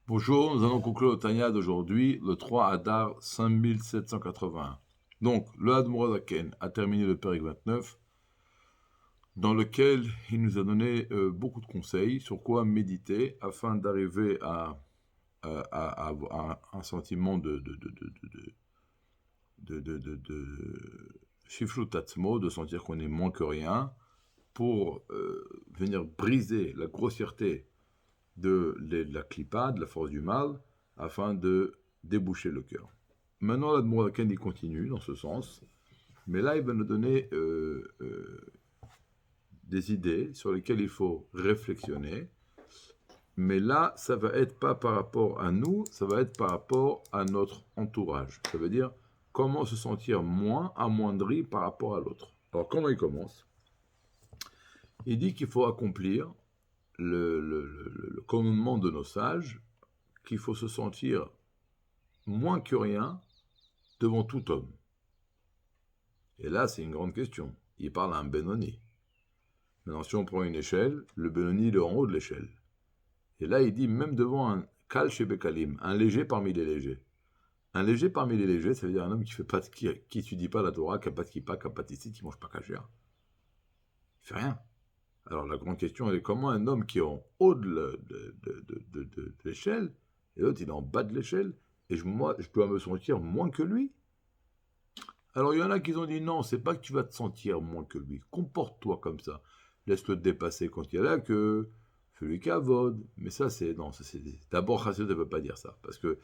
Bonjour, nous allons conclure le Tanya d'aujourd'hui, le 3 Adar 5781. Donc, le Admor Zaken a terminé le Pérec 29, dans lequel il nous a donné beaucoup de conseils sur quoi méditer afin d'arriver à avoir un sentiment de Shiflut Atzmo, de sentir qu'on est moins que rien, pour venir briser la grossièreté de la clipa, de la force du mal, afin de déboucher le cœur. Maintenant, l'Admoraken, il continue dans ce sens, mais là, il va nous donner des idées sur lesquelles il faut réflexionner. Mais là, ça va être pas par rapport à nous, ça va être par rapport à notre entourage. Ça veut dire comment se sentir moins amoindri par rapport à l'autre. Alors, comment il commence? Il dit qu'il faut accomplir le commandement de nos sages, qu'il faut se sentir moins que rien devant tout homme. Et là, c'est une grande question. Il parle à un Benoni. Maintenant, si on prend une échelle, le Benoni, il est en haut de l'échelle. Et là, il dit, même devant un Kal chez Bekalim, un léger parmi les légers. Un léger parmi les légers, ça veut dire un homme qui étudie pas la Torah, qui n'a pas de kippa, qui n'a pas de tissit, qui mange pas kasher. Il fait rien. Alors la grande question, elle est comment un homme qui est en haut de l'échelle, et l'autre il est en bas de l'échelle, et moi je dois me sentir moins que lui. Alors il y en a qui ont dit non, c'est pas que tu vas te sentir moins que lui, comporte-toi comme ça, laisse-le te dépasser quand il y a là que celui qui avode. Mais ça c'est non, d'abord Chassidut elle veut pas dire ça, parce que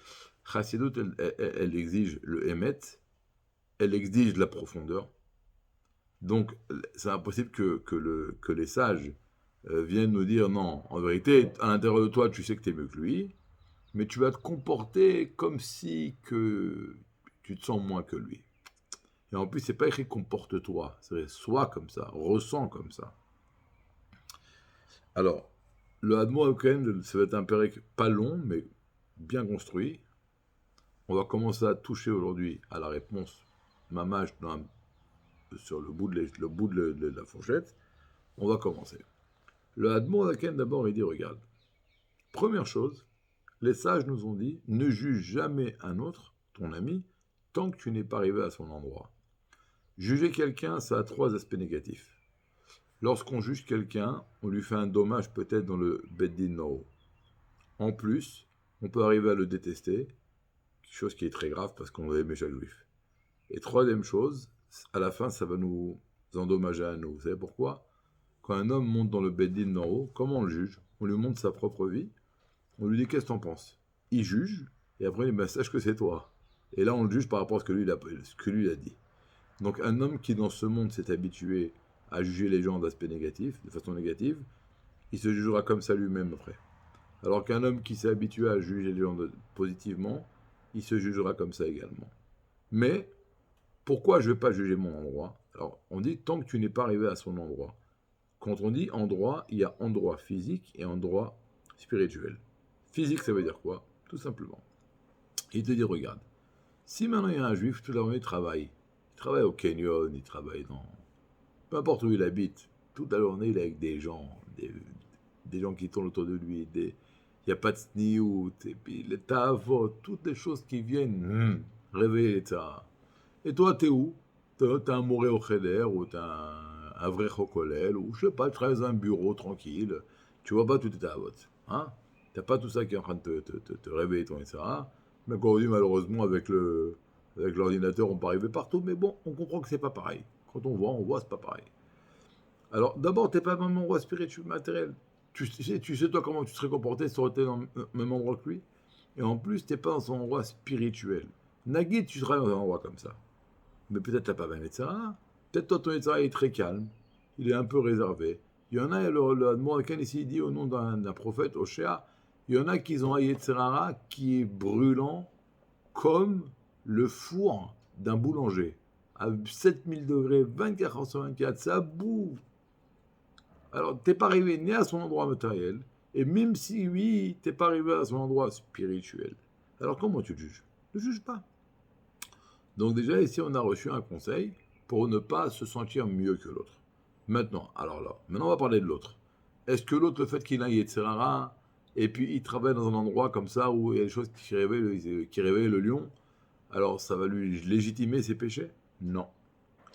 Chassidut elle exige le émet, elle exige la profondeur. Donc, c'est impossible que les sages viennent nous dire non, en vérité, à l'intérieur de toi, tu sais que tu es mieux que lui, mais tu vas te comporter comme si que tu te sens moins que lui. Et en plus, c'est pas écrit comporte-toi, c'est sois comme ça, ressens comme ça. Alors, le Hadmo Haken, ça va être un pérec pas long, mais bien construit. On va commencer à toucher aujourd'hui à la réponse mamage sur le bout de la fourchette. On va commencer. Le Hadmon Zaken, d'abord, il dit, regarde, première chose, les sages nous ont dit, ne juge jamais un autre, ton ami, tant que tu n'es pas arrivé à son endroit. Juger quelqu'un, ça a trois aspects négatifs. Lorsqu'on juge quelqu'un, on lui fait un dommage peut-être dans le Beddin No. En plus, on peut arriver à le détester, chose qui est très grave parce qu'on aimait chaque juif. Et troisième chose, à la fin, ça va nous endommager à nous. Vous savez pourquoi? Quand un homme monte dans le Beddin d'en haut, comment on le juge? On lui montre sa propre vie, on lui dit qu'est-ce que t'en penses? Il juge, et après il dit ben, sache que c'est toi. Et là on le juge par rapport à ce que lui a dit. Donc un homme qui dans ce monde s'est habitué à juger les gens d'aspect négatif, de façon négative, il se jugera comme ça lui-même après. Alors qu'un homme qui s'est habitué à juger les gens positivement, il se jugera comme ça également. Mais pourquoi je ne vais pas juger mon endroit? Alors on dit tant que tu n'es pas arrivé à son endroit. Quand on dit endroit, il y a endroit physique et endroit spirituel. Physique, ça veut dire quoi? Tout simplement. Il te dit, regarde, si maintenant il y a un juif, toute la journée il travaille au canyon, il travaille dans... Peu importe où il habite, toute la journée il est avec des gens, des gens qui tournent autour de lui, il n'y a pas de sniout, et puis les tavot, toutes les choses qui viennent réveiller les tzaras. Et toi, t'es où? T'as un moré au cheder, ou t'as un vrai chocolel, ou je sais pas, tu travailles dans un bureau tranquille, tu vois pas tout est à vote. Hein? T'as pas tout ça qui est en train de te réveiller, ton etc. Mais aujourd'hui, malheureusement, avec l'ordinateur, on peut arriver partout, mais bon, on comprend que c'est pas pareil. Quand on voit, c'est pas pareil. Alors, d'abord, t'es pas dans un endroit spirituel, matériel. Tu sais, toi, comment tu serais comporté si tu étais dans le même endroit que lui. Et en plus, t'es pas dans un endroit spirituel. Nagui, tu serais dans un endroit comme ça. Mais peut-être t'as pas bien Yetzirah. Peut-être toi, ton Yetzirah est très calme. Il est un peu réservé. Il y en a, le Admoraken ici, il dit au nom d'un prophète, Oshéa, il y en a qui ont un Yetzirah qui est brûlant comme le four d'un boulanger. À 7000 degrés, 24 heures sur 24, ça boue. Alors, t'es pas arrivé ni à son endroit matériel, et même si oui, t'es pas arrivé à son endroit spirituel. Alors comment tu le juges? Ne juge pas. Donc déjà ici on a reçu un conseil pour ne pas se sentir mieux que l'autre. Maintenant, alors là, maintenant on va parler de l'autre. Est-ce que l'autre, le fait qu'il a un Yetzirara, et puis il travaille dans un endroit comme ça où il y a des choses qui réveillent le lion, alors ça va lui légitimer ses péchés? Non.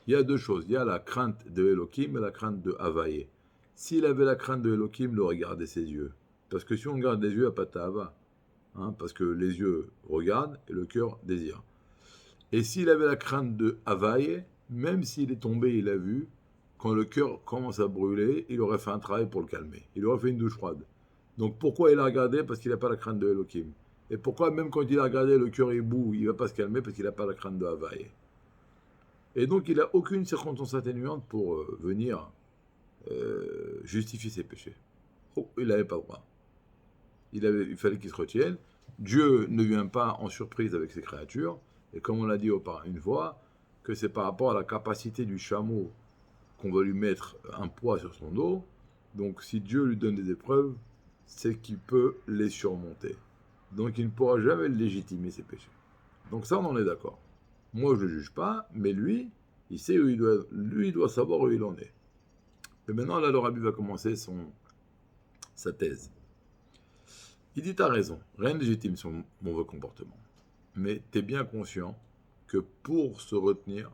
Il y a deux choses. Il y a la crainte de Elohim et la crainte de Havaïe. S'il avait la crainte de Elohim, il aurait gardé ses yeux. Parce que si on garde les yeux, il n'y a pas de Tahava. Parce que les yeux regardent et le cœur désire. Et s'il avait la crainte de Havaïe, même s'il est tombé, il a vu, quand le cœur commence à brûler, il aurait fait un travail pour le calmer. Il aurait fait une douche froide. Donc pourquoi il a regardé? Parce qu'il n'a pas la crainte de Elohim. Et pourquoi même quand il a regardé, le cœur est bout, il ne va pas se calmer? Parce qu'il n'a pas la crainte de Havaïe. Et donc il n'a aucune circonstance atténuante pour venir justifier ses péchés. Oh, il n'avait pas le droit. Il fallait qu'il se retienne. Dieu ne vient pas en surprise avec ses créatures. Et comme on l'a dit une fois, que c'est par rapport à la capacité du chameau qu'on va lui mettre un poids sur son dos. Donc si Dieu lui donne des épreuves, c'est qu'il peut les surmonter. Donc il ne pourra jamais légitimer ses péchés. Donc ça, on en est d'accord. Moi, je ne le juge pas, mais lui, il sait où il doit savoir où il en est. Et maintenant, là, le rabbi va commencer sa thèse. Il dit, t'as raison, rien ne légitime son mauvais comportement. Mais t'es bien conscient que pour se retenir,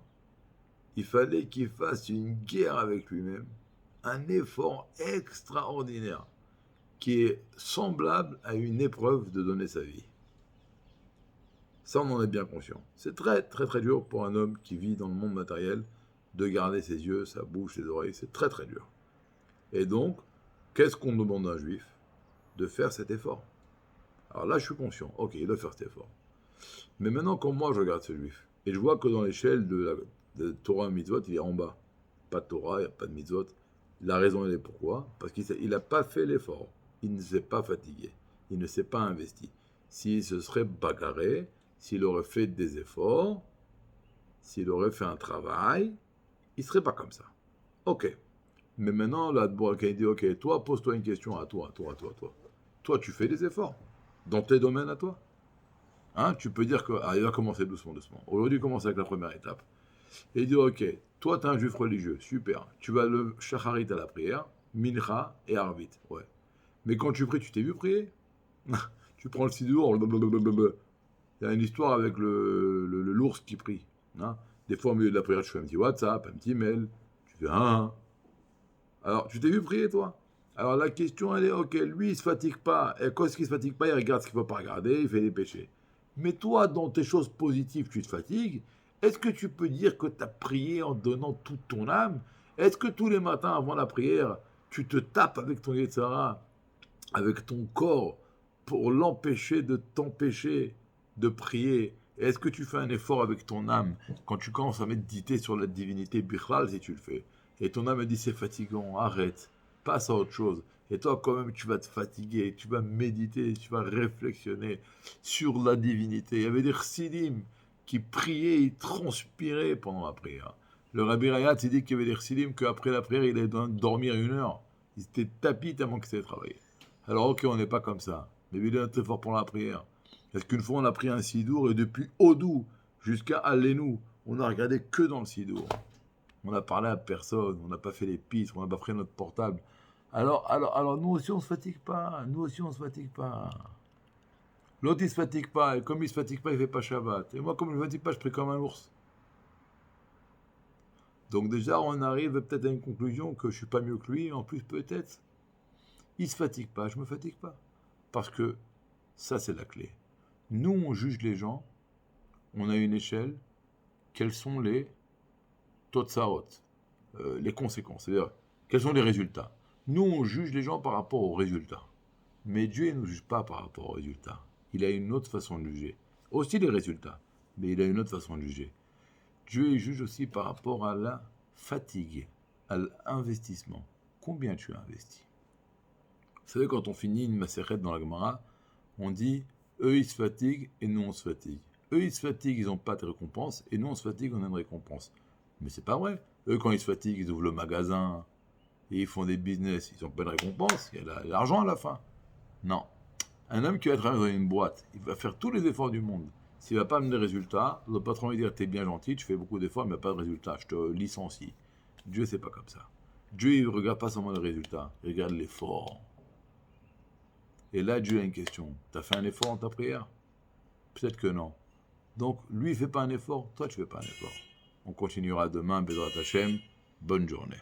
il fallait qu'il fasse une guerre avec lui-même, un effort extraordinaire, qui est semblable à une épreuve de donner sa vie. Ça, on en est bien conscient. C'est très, très, très dur pour un homme qui vit dans le monde matériel de garder ses yeux, sa bouche, ses oreilles. C'est très, très dur. Et donc, qu'est-ce qu'on demande à un juif? De faire cet effort. Alors là, je suis conscient. Ok, il doit faire cet effort. Mais maintenant, quand moi, je regarde ce juif, et je vois que dans l'échelle de Torah et Mitzvot, il est en bas. Pas de Torah, il n'y a pas de Mitzvot. La raison, elle est pourquoi? Parce qu'il n'a pas fait l'effort. Il ne s'est pas fatigué. Il ne s'est pas investi. S'il se serait bagarré, s'il aurait fait des efforts, s'il aurait fait un travail, il ne serait pas comme ça. Ok. Mais maintenant, là, il dit, ok, toi, pose-toi une question à toi. Toi, tu fais des efforts dans tes domaines à toi. Tu peux dire qu'il va commencer doucement. Aujourd'hui, il commence avec la première étape. Et il dit, ok, toi, tu es un juif religieux, super. Tu vas le shacharit à la prière, mincha et arvit. Ouais. Mais quand tu pries, tu t'es vu prier? Tu prends le sidour, il y a une histoire avec l'ours qui prie. Des fois, au milieu de la prière, tu fais un petit WhatsApp, un petit mail, tu fais Alors, tu t'es vu prier, toi? Alors, la question, elle est, ok, lui, il se fatigue pas. Et quand il se fatigue pas, il regarde ce qu'il ne faut pas regarder, il fait des péchés. Mais toi, dans tes choses positives, tu te fatigues. Est-ce que tu peux dire que tu as prié en donnant toute ton âme? Est-ce que tous les matins, avant la prière, tu te tapes avec ton Yetzara, avec ton corps, pour l'empêcher de t'empêcher de prier? Est-ce que tu fais un effort avec ton âme quand tu commences à méditer sur la divinité Bichlal, si tu le fais? Et ton âme dit c'est fatigant, arrête, passe à autre chose. Et toi, quand même, tu vas te fatiguer, tu vas méditer, tu vas réflexionner sur la divinité. Il y avait des chassidim qui priaient, ils transpiraient pendant la prière. Le Rabbi Rayat, il dit qu'il y avait des chassidim qu'après la prière, il allait dormir 1 heure. Ils étaient tapis tellement qu'ils savaient travailler. Alors, ok, on n'est pas comme ça. Mais il est très fort pour la prière. Est-ce qu'une fois, on a pris un sidour et depuis Odou jusqu'à Allénou, on n'a regardé que dans le sidour. On n'a parlé à personne, on n'a pas fait les pistes, on n'a pas pris notre portable. Alors, nous aussi, on ne se fatigue pas. L'autre, il ne se fatigue pas. Et comme il ne se fatigue pas, il ne fait pas Shabbat. Et moi, comme je ne me fatigue pas, je prie comme un ours. Donc déjà, on arrive peut-être à une conclusion que je ne suis pas mieux que lui. En plus, peut-être, il ne se fatigue pas, je ne me fatigue pas. Parce que ça, c'est la clé. Nous, on juge les gens. On a une échelle. Quels sont les totsaot, les conséquences? C'est-à-dire, quels sont les résultats? Nous, on juge les gens par rapport aux résultats. Mais Dieu ne nous juge pas par rapport aux résultats. Il a une autre façon de juger. Aussi les résultats, mais il a une autre façon de juger. Dieu il juge aussi par rapport à la fatigue, à l'investissement. Combien tu as investi? Vous savez, quand on finit une macérette dans la Gemara, on dit, eux ils se fatiguent et nous on se fatigue. Eux ils se fatiguent, ils n'ont pas de récompense, et nous on se fatigue, on a une récompense. Mais c'est pas vrai. Eux quand ils se fatiguent, ils ouvrent le magasin, et ils font des business, ils n'ont pas de récompense, il y a l'argent à la fin. Non. Un homme qui va travailler dans une boîte, il va faire tous les efforts du monde. S'il ne va pas amener de résultats, le patron va dire, t'es bien gentil, tu fais beaucoup d'efforts, mais il n'y a pas de résultats, je te licencie. Dieu, c'est pas comme ça. Dieu, il ne regarde pas seulement les résultats, il regarde l'effort. Et là, Dieu a une question. Tu as fait un effort dans ta prière? Peut-être que non. Donc, lui, il ne fait pas un effort, toi, tu ne fais pas un effort. On continuera demain, Bezrat Hashem. Bonne journée.